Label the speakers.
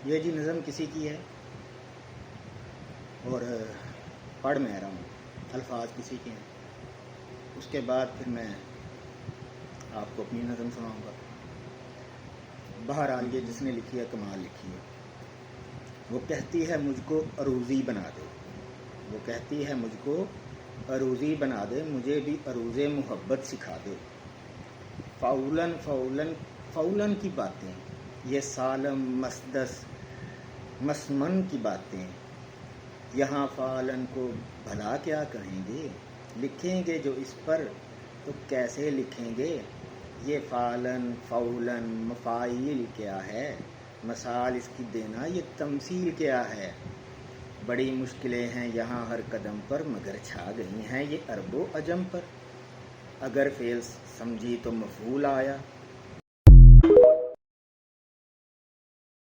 Speaker 1: یہ جی نظم کسی کی ہے اور پڑھ میں رہا ہوں، الفاظ کسی کے ہیں، اس کے بعد پھر میں آپ کو اپنی نظم سناؤں گا۔ بہرحال یہ جس نے لکھی ہے کمال لکھی ہے۔ وہ کہتی ہے مجھ کو عروضی بنا دے، وہ کہتی ہے مجھ کو عروضی بنا دے، مجھے بھی عروض محبت سکھا دے۔ فعولن فعولن فعولن کی باتیں، یہ سالم مسدس مسمن کی باتیں، یہاں فعلن کو بھلا کیا کہیں گے، لکھیں گے جو اس پر تو کیسے لکھیں گے۔ یہ فعلن فعولن مفاعیل کیا ہے، مثال اس کی دینا یہ تمثیل کیا ہے۔ بڑی مشکلیں ہیں یہاں ہر قدم پر، مگر چھا گئی ہیں یہ عرب و عجم پر۔ اگر فعل سمجھی تو مفعول آیا،